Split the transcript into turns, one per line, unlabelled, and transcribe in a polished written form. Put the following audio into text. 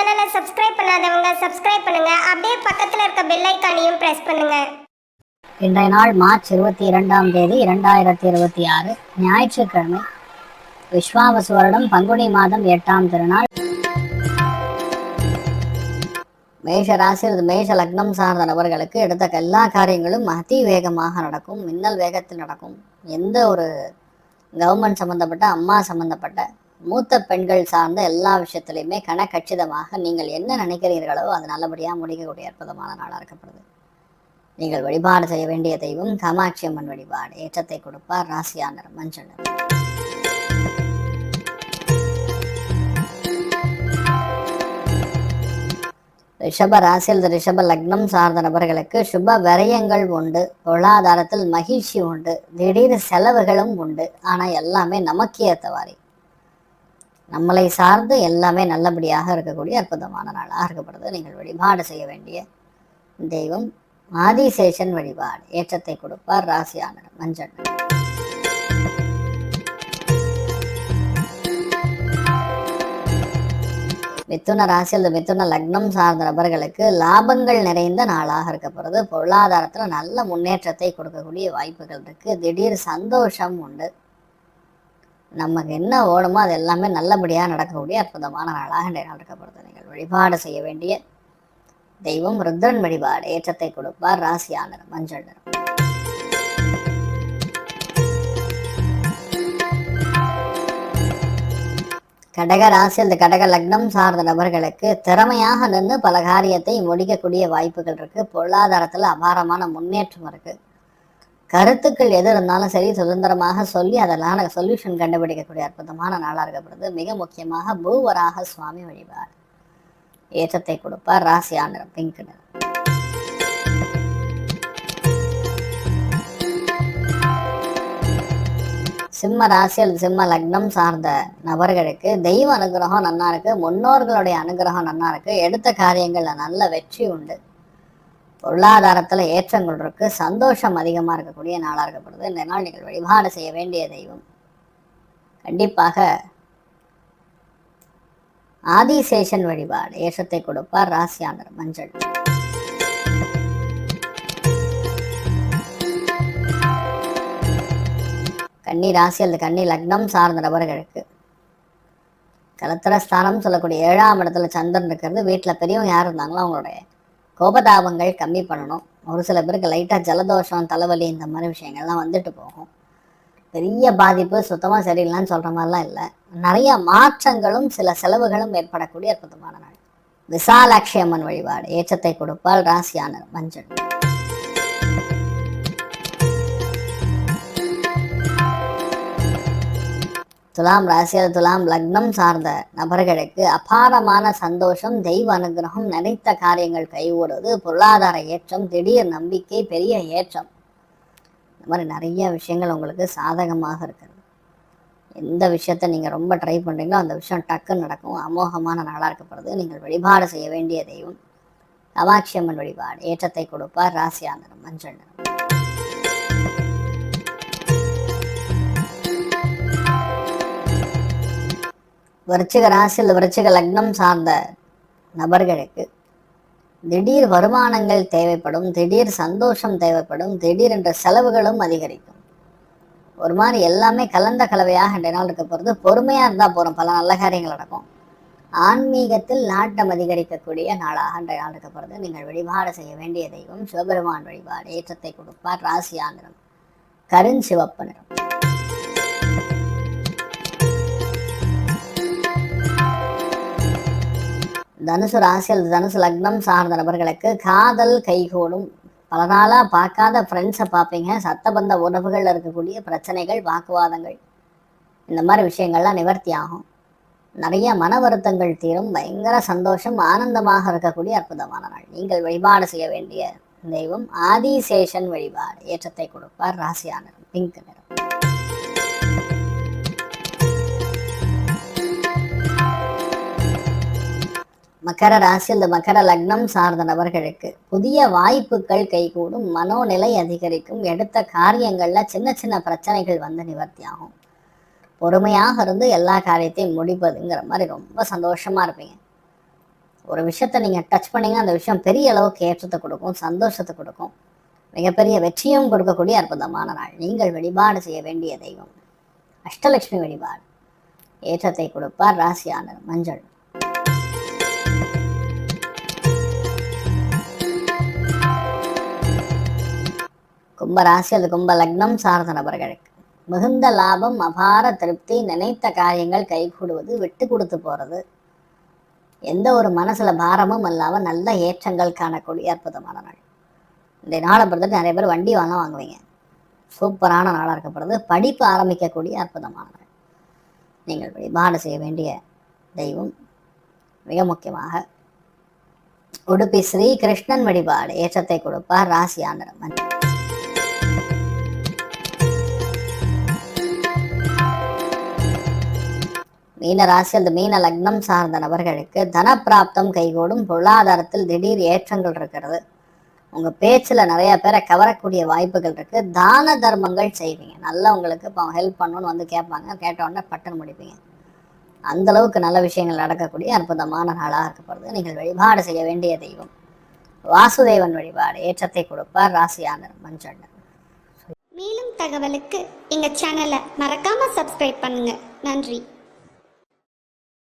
சேனலை சப்ஸ்கிரைப் பண்ணாதவங்க சப்ஸ்கிரைப் பண்ணுங்க. அப்படியே பக்கத்துல இருக்க பெல் ஐகானையும் பிரஸ் பண்ணுங்க.
இன்றைய நாள் மார்ச் 22ஆம் தேதி 2026 ஞாயிற்றுக்கிழமை. விஸ்வாவசு வருடம் பங்குனி மாதம் 8ஆம் திருநாள். மேஷ ராசியில் மேஷ லக்னம் சார்ந்த நபர்களுக்கு எடுத்த எல்லா காரியங்களும் அதி வேகமாக நடக்கும், மின்னல் வேகத்தில் நடக்கும். எந்த ஒரு கவர்மெண்ட் சம்பந்தப்பட்ட, அம்மா சம்பந்தப்பட்ட, மூத்த பெண்கள் சார்ந்த எல்லா விஷயத்திலையுமே கணக்கச்சிதமாக நீங்கள் என்ன நினைக்கிறீர்களோ அது நல்லபடியாக முடிக்கக்கூடிய அற்புதமான நாளாக இருக்கப்படுது. நீங்கள் வழிபாடு செய்ய வேண்டிய தெய்வம் காமாட்சி அம்மன் வழிபாடு. ஏற்றத்தை கொடுப்பார். ராசியா நிறம் மஞ்சள் நிறம். ரிஷப ராசியில் ரிஷப லக்னம் சார்ந்த நபர்களுக்கு சுப விரயங்கள் உண்டு, பொருளாதாரத்தில் மகிழ்ச்சி உண்டு, திடீர் செலவுகளும் உண்டு. ஆனால் எல்லாமே நமக்கு ஏற்றவாரி, நம்மளை சார்ந்து எல்லாமே நல்லபடியாக இருக்கக்கூடிய அற்புதமான நாளாக இருக்கப்படுது. நீங்கள் வழிபாடு செய்ய வேண்டிய தெய்வம் ஆதிசேஷன் வழிபாடு. ஏற்றத்தை கொடுப்பார். ராசியா நிறம் மஞ்சள் நிறம். மிதுன ராசியில் மிதுன லக்னம் சார்ந்த நபர்களுக்கு லாபங்கள் நிறைந்த நாளாக இருக்கப்படுறது. பொருளாதாரத்தில் நல்ல முன்னேற்றத்தை கொடுக்கக்கூடிய வாய்ப்புகள் இருக்கு. திடீர் சந்தோஷம் உண்டு. நமக்கு என்ன ஓடுமோ அது எல்லாமே நல்லபடியாக நடக்கக்கூடிய அற்புதமான நாளாக இன்றைய நாள் இருக்கப்படுது. நீங்கள் வழிபாடு செய்ய வேண்டிய தெய்வம் ருத்ரன் வழிபாடு. ஏற்றத்தை கொடுப்பார். ராசியா நிறம் மஞ்சள் நிறம். கடக ராசியில் கடக லக்னம் சார்ந்த நபர்களுக்கு திறமையாக நின்று பல காரியத்தை முடிக்கக்கூடிய வாய்ப்புகள் இருக்கு. பொருளாதாரத்தில் அபாரமான முன்னேற்றம் இருக்கு. கருத்துக்கள் எது இருந்தாலும் சரி சுதந்திரமாக சொல்லி அதெல்லாம் சொல்யூஷன் கண்டுபிடிக்கக்கூடிய அற்புதமான நாளாக இருக்கப்படுது. மிக முக்கியமாக பூவராக சுவாமி வழிபாடு. ஏற்றத்தை கொடுப்பார். ராசியா நிறம் பிங்க் நிறம். சிம்ம ராசியில் சிம்ம லக்னம் சார்ந்த நபர்களுக்கு தெய்வ அனுகிரகம் நன்னா இருக்கு, முன்னோர்களுடைய அனுகிரகம் நன்னா இருக்கு, எடுத்த காரியங்கள்ல நல்ல வெற்றி உண்டு, பொருளாதாரத்துல ஏற்றங்கள் இருக்கு, சந்தோஷம் அதிகமா இருக்கக்கூடிய நாளா இருக்கப்படுது. இந்த நாள் நீங்கள் வழிபாடு செய்ய வேண்டிய தெய்வம் கண்டிப்பாக ஆதிசேஷன் வழிபாடு. ஏற்றத்தை கொடுப்பார். ராசியா நிறம் மஞ்சள். கன்னி ராசியில் கன்னி லக்னம் சார்ந்த நபர்களுக்கு கலத்திரஸ்தானம் சொல்லக்கூடிய 7ஆம் இடத்துல சந்திரன் இருக்கிறது. வீட்டில் பெரியவங்க யார் இருந்தாங்களோ அவங்களுடைய கோபதாபங்கள் கம்மி பண்ணணும். ஒரு சில பேருக்கு லைட்டாக ஜலதோஷம், தலைவலி இந்த மாதிரி விஷயங்கள்லாம் வந்துட்டு போகும். பெரிய பாதிப்பு சுத்தமாக சரியில்லைன்னு சொல்கிற மாதிரிலாம் இல்லை. நிறைய மாற்றங்களும் சில செலவுகளும் ஏற்படக்கூடிய அற்புதமான நாள். விசாலாட்சி அம்மன் வழிபாடு. ஏற்றத்தை கொடுப்பால். ராசியா நிறம் மஞ்சள். துலாம் ராசியில் துலாம் லக்னம் சார்ந்த நபர்களுக்கு அபாரமான சந்தோஷம், தெய்வ அனுகிரகம், நினைத்த காரியங்கள் கைகூடுவது, பொருளாதார ஏற்றம், திடீர் நம்பிக்கை, பெரிய ஏற்றம். இந்த மாதிரி நிறைய விஷயங்கள் உங்களுக்கு சாதகமாக இருக்கிறது. எந்த விஷயத்த நீங்கள் ரொம்ப ட்ரை பண்ணுறீங்களோ அந்த விஷயம் டக்குன்னு நடக்கும். அமோகமான நாளாக இருக்கப்படுது. நீங்கள் வழிபாடு செய்ய வேண்டிய தெய்வம் காமாட்சி அம்மன் வழிபாடு. ஏற்றத்தை கொடுப்பார். ராசியா நிறம் மஞ்சள் நிறம். விருச்சிக ராசியில் விருச்சிக லக்னம் சார்ந்த நபர்களுக்கு திடீர் வருமானங்கள் தேவைப்படும், திடீர் சந்தோஷம் தேவைப்படும், திடீர் என்ற செலவுகளும் அதிகரிக்கும். ஒரு மாதிரி எல்லாமே கலந்த கலவையாக இன்றைய நாள் இருக்க போகிறது. பொறுமையாக இருந்தால் போகிறோம், பல நல்ல காரியங்கள் நடக்கும். ஆன்மீகத்தில் நாட்டம் அதிகரிக்கக்கூடிய நாளாக இன்றைய நாள் இருக்க போகிறது. நீங்கள் வழிபாடு செய்ய வேண்டிய தெய்வம் சிவபெருமான் வழிபாடு. ஏற்றத்தை கொடுப்பார். ராசியா நிறம் கருஞ்சிவப்பு நிறம். தனுசு ராசியில் தனுசு லக்னம் சார்ந்த நபர்களுக்கு காதல் கைகூடும். பல நாளாக பார்க்காத ஃப்ரெண்ட்ஸை பார்ப்பீங்க. சத்தபந்த உறவுகளில் இருக்கக்கூடிய பிரச்சனைகள், வாக்குவாதங்கள், இந்த மாதிரி விஷயங்கள்லாம் நிவர்த்தி ஆகும். நிறைய மன வருத்தங்கள் தீரும். பயங்கர சந்தோஷம், ஆனந்தமாக இருக்கக்கூடிய அற்புதமான நாள். நீங்கள் வழிபாடு செய்ய வேண்டிய தெய்வம் ஆதிசேஷன் வழிபாடு. ஏற்றத்தை கொடுப்பார். ராசியா நிறம் பிங்க் நிறம். மகர ராசியில் மகர லக்னம் சார்ந்த நபர்களுக்கு புதிய வாய்ப்புகள் கைகூடும், மனோநிலை அதிகரிக்கும், எடுத்த காரியங்கள்ல சின்ன சின்ன பிரச்சனைகள் வந்து நிவர்த்தி ஆகும். பொறுமையாக இருந்து எல்லா காரியத்தையும் முடிப்பதுங்கிற மாதிரி ரொம்ப சந்தோஷமா இருப்பீங்க. ஒரு விஷயத்தை நீங்கள் டச் பண்ணீங்கன்னா அந்த விஷயம் பெரிய அளவுக்கு ஏற்றத்தை கொடுக்கும், சந்தோஷத்தை கொடுக்கும், மிகப்பெரிய வெற்றியும் கொடுக்கக்கூடிய அற்புதமான நாள். நீங்கள் வழிபாடு செய்ய வேண்டிய தெய்வம் அஷ்டலட்சுமி வழிபாடு. ஏற்றத்தை கொடுப்பார். ராசியான மஞ்சள். கும்ப ராசி அல்லது கும்ப லக்னம் சார்ந்த நபர்களுக்கு மிகுந்த லாபம், அபார திருப்தி, நினைத்த காரியங்கள் கைகூடுவது, விட்டு கொடுத்து போறது, எந்த ஒரு மனசுல பாரமும் இல்லாமல் நல்ல ஏற்றங்கள் காணக்கூடிய அற்புதமான நாள். இந்த நாளை பொறுத்தவரை நிறைய பேர் வண்டி வாங்குவீங்க. சூப்பரான நாளாக இருக்கப்படுது. படிப்பு ஆரம்பிக்கக்கூடிய அற்புதமான நாள். நீங்கள் வழிபாடு செய்ய வேண்டிய தெய்வம் மிக முக்கியமாக உடுப்பி ஸ்ரீ கிருஷ்ணன் வழிபாடு. ஏற்றத்தை கொடுப்பார். ராசியான மஞ்சள். மீன ராசி அல்லது மீன லக்னம் சார்ந்த நபர்களுக்கு தனப்பிராப்தம் கைகூடும். பொருளாதாரத்தில் திடீர் ஏற்றங்கள் இருக்கிறது. உங்கள் பேச்சில் நிறைய பேரை கவரக்கூடிய வாய்ப்புகள் இருக்குது. தான தர்மங்கள் செய்வீங்க. நல்லா உங்களுக்கு இப்போ ஹெல்ப் பண்ணணும்னு வந்து கேட்பாங்க. கேட்டவுடனே பட்டன் முடிப்பீங்க. அந்தளவுக்கு நல்ல விஷயங்கள் நடக்கக்கூடிய அற்புதமான நாளாக இருக்கப்படுது. நீங்கள் வழிபாடு செய்ய வேண்டிய தெய்வம் வாசுதேவன் வழிபாடு. ஏற்றத்தை கொடுப்பார். ராசியான மஞ்சள்.
மேலும் தகவலுக்கு எங்கள் சேனலை மறக்காமல் சப்ஸ்கிரைப் பண்ணுங்கள். நன்றி.